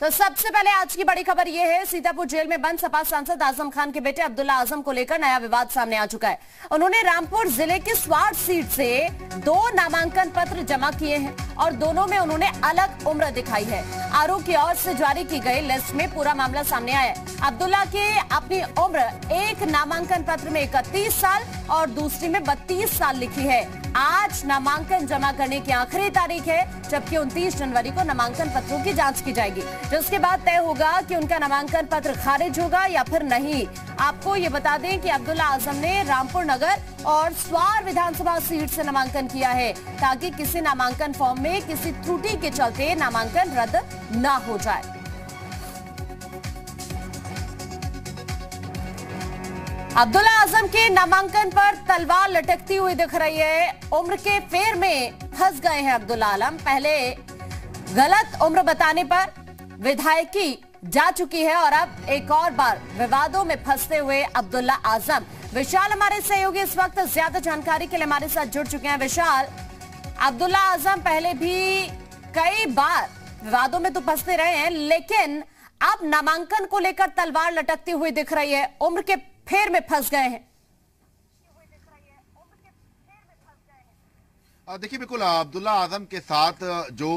तो सबसे पहले आज की बड़ी खबर यह है, सीतापुर जेल में बंद सपा सांसद आजम खान के बेटे अब्दुल्ला आजम को लेकर नया विवाद सामने आ चुका है। उन्होंने रामपुर जिले की स्वार सीट से 2 नामांकन पत्र जमा किए हैं और दोनों में उन्होंने अलग उम्र दिखाई है। आरोप की ओर से जारी की गई लिस्ट में पूरा मामला सामने आया है। अब्दुल्ला की अपनी उम्र एक नामांकन पत्र में 31 साल और दूसरी में 32 साल लिखी है। आज नामांकन जमा करने की आखिरी तारीख है, जबकि 29 जनवरी को नामांकन पत्रों की जांच की जाएगी, जिसके बाद तय होगा कि उनका नामांकन पत्र खारिज होगा या फिर नहीं। आपको ये बता दें कि अब्दुल्ला आजम ने रामपुर नगर और स्वार विधानसभा सीट से नामांकन किया है, ताकि किसी नामांकन फॉर्म में किसी त्रुटि के चलते नामांकन रद्द न हो जाए। अब्दुल्ला आजम के नामांकन पर तलवार लटकती हुई दिख रही है। उम्र के फेर में फंस गए हैं अब्दुल्ला आलम। पहले गलत उम्र बताने पर विधायकी जा चुकी है और अब एक और बार विवादों में फंसते हुए अब्दुल्ला आजम। विशाल हमारे सहयोगी इस वक्त ज्यादा जानकारी के लिए हमारे साथ जुड़ चुके हैं। विशाल, अब्दुल्ला आजम पहले भी कई बार विवादों में तो फंसते रहे हैं, लेकिन अब नामांकन को लेकर तलवार लटकती हुई दिख रही है। उम्र के फेर में फंस गए हैं। देखिए, बिल्कुल अब्दुल्ला आजम के साथ जो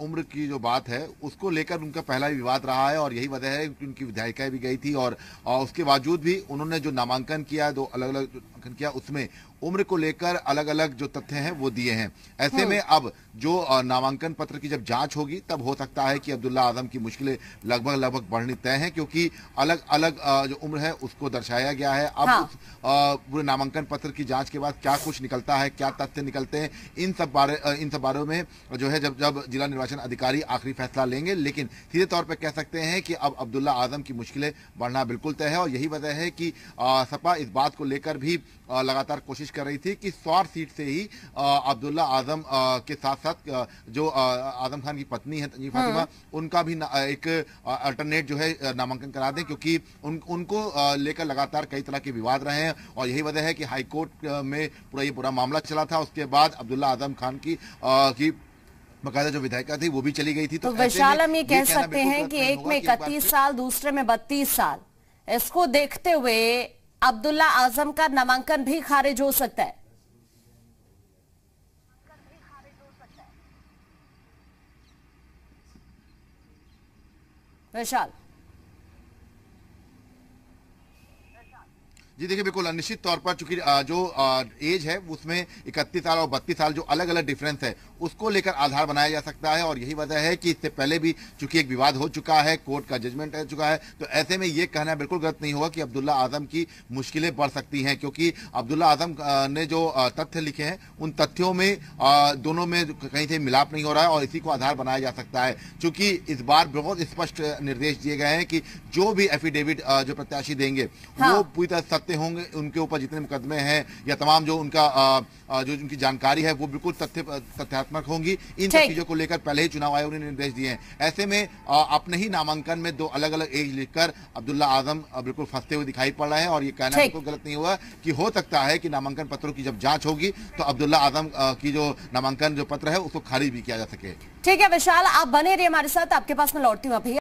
उम्र की जो बात है उसको लेकर उनका पहला विवाद रहा है और यही वजह है कि उनकी विधायिका भी गई थी और उसके बावजूद भी उन्होंने जो नामांकन किया, 2 अलग अलग नामांकन किया, उसमें उम्र को लेकर अलग अलग जो तथ्य हैं वो दिए हैं। ऐसे में अब जो नामांकन पत्र की जब जांच होगी तब हो सकता है कि अब्दुल्ला आजम की मुश्किलें लगभग बढ़नी तय हैं, क्योंकि अलग अलग जो उम्र है उसको दर्शाया गया है। अब उस पूरे नामांकन पत्र की जांच के बाद क्या कुछ निकलता है, क्या तथ्य निकलते हैं, इन सब बारे में जो है जब जिला निर्वाचन अधिकारी आखिरी फैसला लेंगे। लेकिन सीधे तौर पर कह सकते हैं कि अब अब्दुल्ला आजम की मुश्किलें बढ़ना बिल्कुल तय है और यही वजह है कि सपा इस बात को लेकर भी लगातार कोशिश कर रही थी कि स्वार सीट से ही अब्दुल्ला आजम के साथ साथ जो आजम खान की पत्नी है तंजीब फातिमा, उनका भी एक अल्टरनेट जो है नामांकन करा दें, क्योंकि उनको लेकर लगातार कई तरह के विवाद रहे हैं और यही वजह है कि हाईकोर्ट में पूरा मामला चला था। उसके बाद अब्दुल्ला आजम खान की बकायदा जो विधायिका थी वो भी चली गई थी। तो विशाल, हम ये कह सकते हैं कि एक में 31 साल, दूसरे में 32 साल, इसको देखते हुए अब्दुल्ला आजम का नामांकन भी खारिज हो सकता है। विशाल जी, देखिए, बिल्कुल निश्चित तौर पर चूंकि जो एज है उसमें 31 साल और 32 साल जो अलग अलग डिफरेंस है उसको लेकर आधार बनाया जा सकता है और यही वजह है कि इससे पहले भी चूंकि एक विवाद हो चुका है, कोर्ट का जजमेंट आ चुका है, तो ऐसे में ये कहना बिल्कुल गलत नहीं होगा कि अब्दुल्ला आजम की मुश्किलें बढ़ सकती हैं, क्योंकि अब्दुल्ला आजम ने जो तथ्य लिखे हैं उन तथ्यों में दोनों में कहीं से मिलाप नहीं हो रहा है और इसी को आधार बनाया जा सकता है। चूंकि इस बार बहुत स्पष्ट निर्देश दिए गए हैं कि जो भी एफिडेविट जो प्रत्याशी देंगे वो पूरी तरह सत्य होंगे, उनके ऊपर जितने मुकदमे हैं या तमाम जो उनका जो उनकी जानकारी है वो बिल्कुल तथ्यात्मक होंगी। इन सब चीजों को लेकर पहले ही चुनाव आयोग ने निर्देश दिए हैं। ऐसे में अपने ही नामांकन में 2 अलग अलग एज लिखकर अब्दुल्ला आजम बिल्कुल फंसते हुए दिखाई पड़ रहे हैं और ये कहना बिल्कुल गलत नहीं हुआ कि हो सकता है कि नामांकन पत्रों की जब जांच होगी तो अब्दुल्ला आजम की जो नामांकन जो पत्र है उसको खारिज भी किया जा सके। ठीक है विशाल, आप बने रहिए हमारे साथ, आपके पास मैं लौटती हूँ अभी।